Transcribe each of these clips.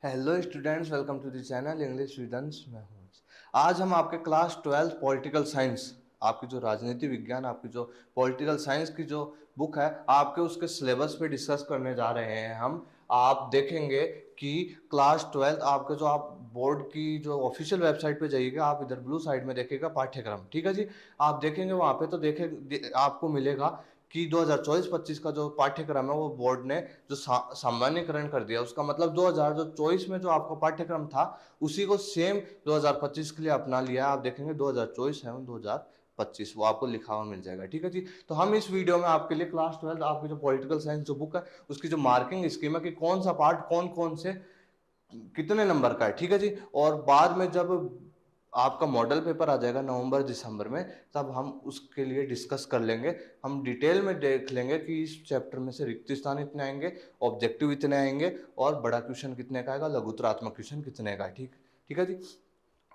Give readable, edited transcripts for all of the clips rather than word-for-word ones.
Hello students, welcome to the channel English students. मैं हूँ आज हम आपके क्लास 12 पॉलिटिकल साइंस, आपकी जो राजनीति विज्ञान, आपकी जो पॉलिटिकल साइंस की जो बुक है, आपके उसके सिलेबस पे डिस्कस करने जा रहे हैं हम। आप देखेंगे कि क्लास 12 आपके जो आप बोर्ड की जो ऑफिशियल वेबसाइट पे जाइएगा, आप इधर ब्लू साइड में देखिएगा पाठ्यक्रम, ठीक है जी। आप देखेंगे वहाँ पे तो आपको मिलेगा कि 2024-25 का जो पाठ्यक्रम है वो बोर्ड ने जो सामान्यकरण कर दिया। उसका मतलब 2024 में जो आपका पाठ्यक्रम था उसी को सेम 2025 के लिए अपना लिया। आप देखेंगे 2024 है 2025 वो आपको लिखा हुआ मिल जाएगा, ठीक है जी। तो हम इस वीडियो में आपके लिए क्लास 12 आपकी जो पॉलिटिकल साइंस जो बुक है उसकी जो मार्किंग स्कीम है कि कौन सा पार्ट कौन कौन से कितने नंबर का है, ठीक है जी। और बाद में जब आपका मॉडल पेपर आ जाएगा नवंबर दिसंबर में, तब हम उसके लिए डिस्कस कर लेंगे। हम डिटेल में देख लेंगे कि इस चैप्टर में से रिक्त स्थान इतने आएंगे, ऑब्जेक्टिव इतने आएंगे और बड़ा क्वेश्चन कितने का आएगा, लघुतरात्मक क्वेश्चन कितने का है। ठीक ठीक है जी।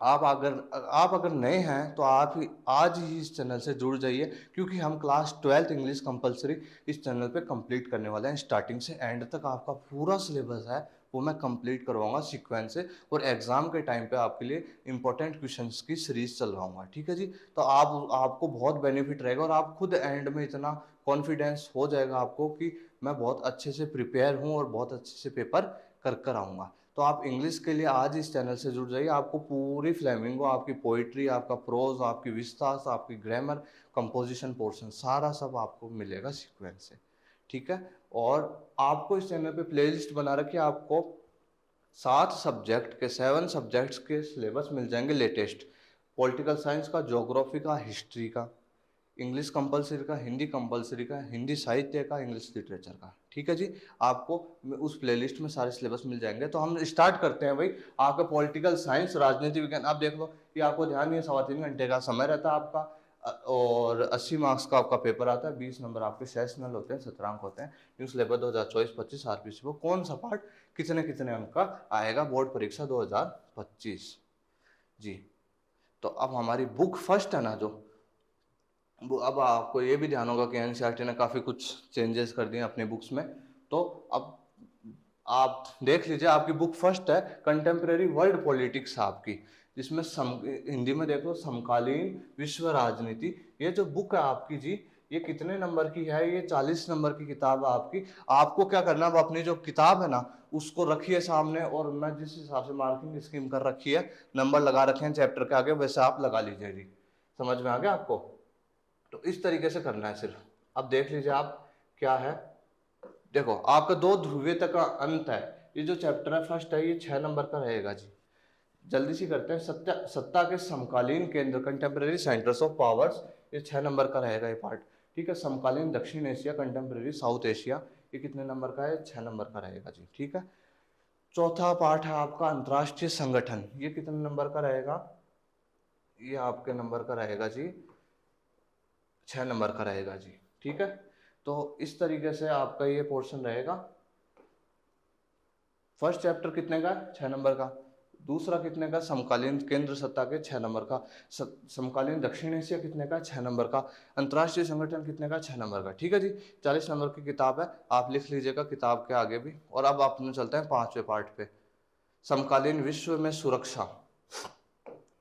आप अगर नए हैं तो आप ही आज ही इस चैनल से जुड़ जाइए, क्योंकि हम क्लास 12 इंग्लिश कंपलसरी इस चैनल पे कंप्लीट करने वाले हैं। स्टार्टिंग से एंड तक आपका पूरा सिलेबस है वो मैं कंप्लीट करवाऊंगा सीक्वेंस से, और एग्जाम के टाइम पे आपके लिए इंपॉर्टेंट क्वेश्चंस की सीरीज चलवाऊंगा, ठीक है जी। तो आपको बहुत बेनिफिट रहेगा और आप खुद एंड में इतना कॉन्फिडेंस हो जाएगा आपको कि मैं बहुत अच्छे से प्रिपेयर हूँ और बहुत अच्छे से पेपर कर कर आऊँगा। तो आप इंग्लिश के लिए आज इस चैनल से जुड़ जाइए। आपको पूरी फ्लेमिंगो, आपकी पोइट्री, आपका प्रोज, आपकी विस्तास, आपकी ग्रामर, कंपोजिशन पोर्शन, सारा सब आपको मिलेगा सीक्वेंस से, ठीक है। और आपको इस चैनल पे प्लेलिस्ट बना रखी है, आपको 7 सब्जेक्ट्स के सिलेबस मिल जाएंगे लेटेस्ट। पॉलिटिकल साइंस का, ज्योग्राफी का, हिस्ट्री का, इंग्लिश कंपलसरी का, हिंदी कंपलसरी का, हिंदी साहित्य का, इंग्लिश लिटरेचर का, ठीक है जी। आपको उस प्लेलिस्ट में सारे सिलेबस मिल जाएंगे। तो हम स्टार्ट करते हैं भाई। आपका पॉलिटिकल साइंस राजनीति विज्ञान, आप देख लो कि आपको ध्यान नहीं है, 3.25 घंटे का समय रहता है आपका, और 80 मार्क्स का आपका पेपर आता है। 20 नंबर आपके सेशनल होते हैं, 17 अंक होते हैं। न्यू सिलेबस 2024-25 आरपीसी को कौन सा पार्ट कितने कितने अंक का आएगा, बोर्ड परीक्षा 2025 जी। तो अब हमारी बुक फर्स्ट है ना जो, अब आपको ये भी ध्यान होगा कि एनसीईआरटी ने काफ़ी कुछ चेंजेस कर दिए अपने बुक्स में। तो अब आप देख लीजिए, आपकी बुक फर्स्ट है कंटेम्प्रेरी वर्ल्ड पॉलिटिक्स आपकी, जिसमें हिंदी में देख लो समकालीन विश्व राजनीति। ये जो बुक है आपकी जी, ये कितने नंबर की है? ये 40 नंबर की किताब है आपकी। आपको क्या करना है, अपनी जो किताब है ना उसको रखिए सामने, और मैं जिस हिसाब से मार्किंग स्कीम कर रखी है, नंबर लगा रखे हैं चैप्टर के आगे, वैसे आप लगा लीजिए जी। समझ में आ गया आपको? तो इस तरीके से करना है सिर्फ। अब देख लीजिए आप क्या है। देखो आपका 2 ध्रुवीयता का अंत है। ये जो चैप्टर है फर्स्ट है, ये 6 नंबर का रहेगा जी। जल्दी से करते हैं। सत्ता के समकालीन केंद्र, कंटेम्प्रेरी सेंटर्स ऑफ पावर्स, ये 6 नंबर का रहेगा ये पार्ट, ठीक है। समकालीन दक्षिण एशिया, कंटेम्प्रेरी साउथ एशिया, ये कितने नंबर का है? 6 नंबर का रहेगा जी, ठीक है। चौथा पार्ट है आपका अंतरराष्ट्रीय संगठन, ये कितने नंबर का रहेगा? ये आपके नंबर का रहेगा जी, 6 नंबर का रहेगा जी, ठीक है। तो इस तरीके से आपका ये पोर्शन रहेगा। फर्स्ट चैप्टर कितने का? 6 नंबर का। दूसरा कितने का? समकालीन केंद्र सत्ता के 6 नंबर का। समकालीन दक्षिण एशिया कितने का? 6 नंबर का। अंतर्राष्ट्रीय संगठन कितने का? 6 नंबर का, ठीक है जी। 40 नंबर की किताब है, आप लिख लीजिएगा किताब के आगे भी। और अब अपने चलते हैं 5वें पार्ट पे, समकालीन विश्व में सुरक्षा।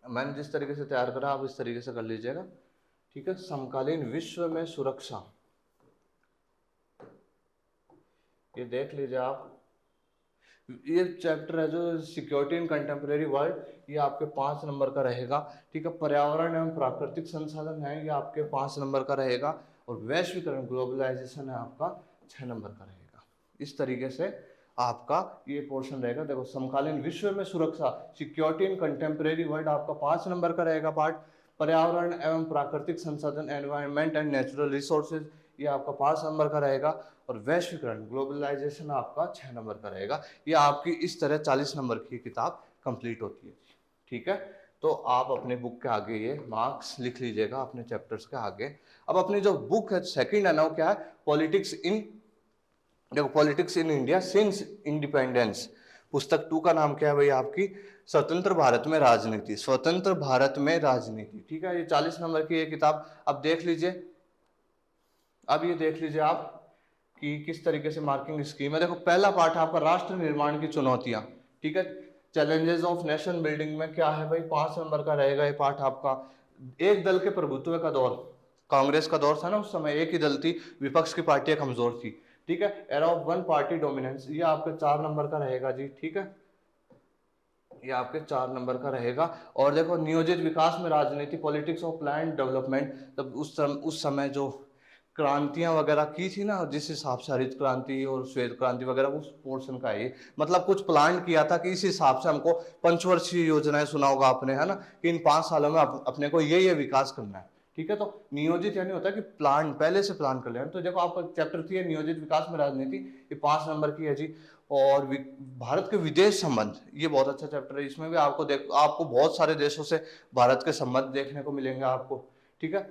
मैंने जिस तरीके से तैयार करा आप इस तरीके से कर लीजिएगा, ठीक है। समकालीन विश्व में सुरक्षा, ये देख लीजिए आप। ये चैप्टर है जो सिक्योरिटी इन कंटेम्प्रेरी वर्ल्ड, ये आपके 5 नंबर का रहेगा, ठीक है। पर्यावरण एवं प्राकृतिक संसाधन है, ये आपके 5 नंबर का रहेगा। और वैश्वीकरण, ग्लोबलाइजेशन है आपका 6 नंबर का रहेगा। इस तरीके से आपका ये पोर्शन रहेगा। देखो समकालीन विश्व में सुरक्षा, सिक्योरिटी इन कंटेम्प्रेरी वर्ल्ड, आपका 5 नंबर का रहेगा पार्ट। पर्यावरण एवं प्राकृतिक संसाधन, एनवायरमेंट एंड नेचुरल रिसोर्सेज, ये आपका 5 नंबर का रहेगा। और वैश्वीकरण, ग्लोबलाइजेशन, आपका 6 नंबर का रहेगा। ये आपकी इस तरह 40 नंबर की किताब कंप्लीट होती है, ठीक है। तो आप अपने बुक के आगे ये मार्क्स लिख लीजिएगा अपने चैप्टर्स के आगे। अब अपनी जो बुक है सेकंड है ना, वो क्या है? पॉलिटिक्स इन, देखो politics in India since independence. पुस्तक 2 का नाम क्या है भाई आपकी? स्वतंत्र भारत में राजनीति, स्वतंत्र भारत में राजनीति, ठीक है। ये 40 नंबर की ये किताब। अब देख लीजिए, अब ये देख लीजिए आप कि किस तरीके से मार्किंग स्कीम है। देखो पहला पार्ट है आपका राष्ट्र निर्माण की चुनौतियां, ठीक है। चैलेंजेस ऑफ नेशन बिल्डिंग में क्या है भाई, 5 नंबर का रहेगा ये पार्ट आपका। एक दल के प्रभुत्व का दौर, कांग्रेस का दौर था ना उस समय, एक ही दल थी, विपक्ष की पार्टियां कमजोर थी। ठीक है। Era of one party dominance, ये आपके 4 नंबर का रहेगा जी। ठीक है, ये आपके 4 नंबर का रहेगा। और देखो नियोजित विकास में राजनीति, पॉलिटिक्स ऑफ प्लान डेवलपमेंट, तब उस समय जो क्रांतियां वगैरह की थी ना, जिस हिसाब से हरित क्रांति और श्वेत क्रांति वगैरह, उस पोर्शन का है ये। मतलब कुछ प्लान किया था कि इस हिसाब से हमको पंचवर्षीय योजनाएं, सुना होगा आपने, है ना, कि इन 5 सालों में अपने को ये विकास करना है। ठीक है, तो नियोजित यानी होता है कि प्लान, पहले से प्लान कर लेना। तो देखो आपका चैप्टर 3 है नियोजित विकास में राजनीति, ये 5 नंबर की है जी। और भारत के विदेश संबंध, ये बहुत अच्छा चैप्टर है। इसमें भी आपको बहुत सारे देशों से भारत के संबंध देखने को मिलेंगे आपको। ठीक है,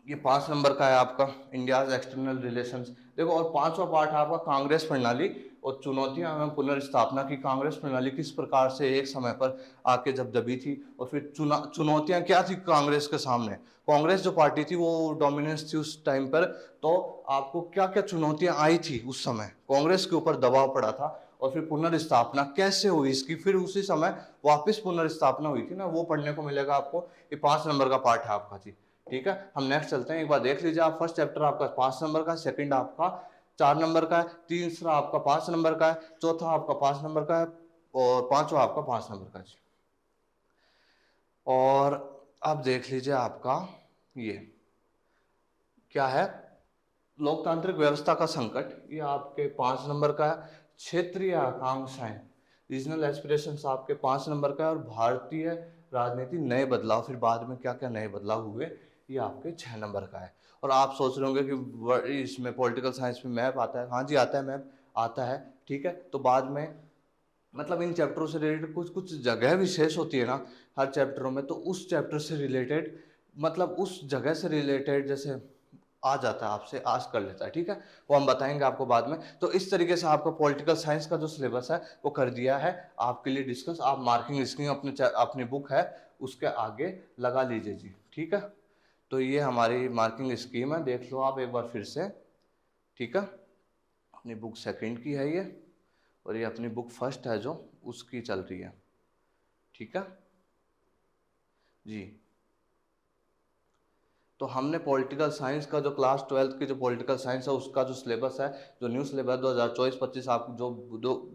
ये 5 नंबर का है आपका, इंडिया एक्सटर्नल रिलेशंस। देखो, और 5वां पार्ट है आपका कांग्रेस प्रणाली और चुनौतियां एवं पुनर्स्थापना की। कांग्रेस प्रणाली किस प्रकार से एक समय पर आके जब दबी थी, और फिर चुनौतियां क्या थी कांग्रेस के सामने। कांग्रेस जो पार्टी थी वो डोमिनेंस थी उस टाइम पर, तो आपको क्या क्या चुनौतियां आई थी उस समय, कांग्रेस के ऊपर दबाव पड़ा था, और फिर पुनर्स्थापना कैसे हुई इसकी, फिर उसी समय वापस पुनर्स्थापना हुई थी ना, वो पढ़ने को मिलेगा आपको। ये 5 नंबर का पार्ट है आपका जी। ठीक है, हम नेक्स्ट चलते हैं। एक बार देख लीजिए आप, फर्स्ट चैप्टर आपका 5 नंबर का, सेकंड आपका 4 नंबर का है, तीसरा आपका 5 नंबर का है, चौथा आपका 5 नंबर का है, और पांचवा आपका 5 नंबर का जी। और अब देख लीजिए आपका ये क्या है, लोकतांत्रिक व्यवस्था का संकट, ये आपके 5 नंबर का है। क्षेत्रीय आकांक्षाएं, रीजनल एस्पिरेशंस, आपके 5 नंबर का है। और भारतीय राजनीति नए बदलाव, फिर बाद में क्या क्या नए बदलाव हुए, ये आपके 6 नंबर का है। और आप सोच रहे होंगे कि इसमें पॉलिटिकल साइंस में मैप आता है। हाँ जी आता है, मैप आता है। ठीक है, तो बाद में मतलब इन चैप्टरों से रिलेटेड कुछ कुछ जगह विशेष होती है ना हर चैप्टरों में, तो उस चैप्टर से रिलेटेड, मतलब उस जगह से रिलेटेड जैसे आ जाता है, आपसे आस्क कर लेता है। ठीक है, वो हम बताएंगे आपको बाद में। तो इस तरीके से आपका पॉलिटिकल साइंस का जो सिलेबस है वो कर दिया है आपके लिए डिस्कस। आप मार्किंग स्कीम अपनी बुक है उसके आगे लगा लीजिए जी। ठीक है, तो ये हमारी मार्किंग स्कीम है, देख लो आप एक बार फिर से। ठीक है, अपनी बुक सेकंड की है ये, और ये अपनी बुक फर्स्ट है जो उसकी चल रही है। ठीक है जी, तो हमने पॉलिटिकल साइंस का जो क्लास 12th की जो पॉलिटिकल साइंस है उसका जो सिलेबस है, जो न्यू सिलेबस 2024-25, आप जो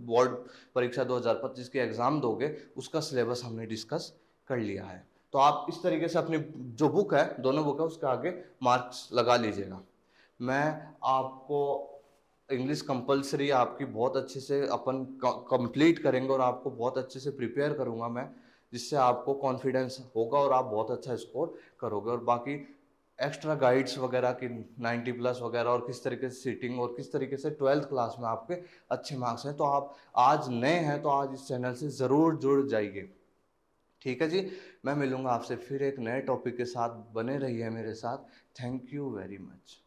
बोर्ड परीक्षा 2025 के एग्जाम दोगे उसका सिलेबस हमने डिस्कस कर लिया है। तो आप इस तरीके से अपनी जो बुक है, दोनों बुक है, उसके आगे मार्क्स लगा लीजिएगा। मैं आपको इंग्लिश कंपलसरी आपकी बहुत अच्छे से अपन कंप्लीट करेंगे, और आपको बहुत अच्छे से प्रिपेयर करूंगा मैं, जिससे आपको कॉन्फिडेंस होगा और आप बहुत अच्छा स्कोर करोगे। और बाकी एक्स्ट्रा गाइड्स वगैरह की 90+ वगैरह, और किस तरीके से सीटिंग, और किस तरीके से 12th क्लास में आपके अच्छे मार्क्स हैं, तो आप आज नए हैं तो आज इस चैनल से ज़रूर जुड़ जाइए। ठीक है जी, मैं मिलूंगा आपसे फिर एक नए टॉपिक के साथ, बने रहिए मेरे साथ। Thank you very much.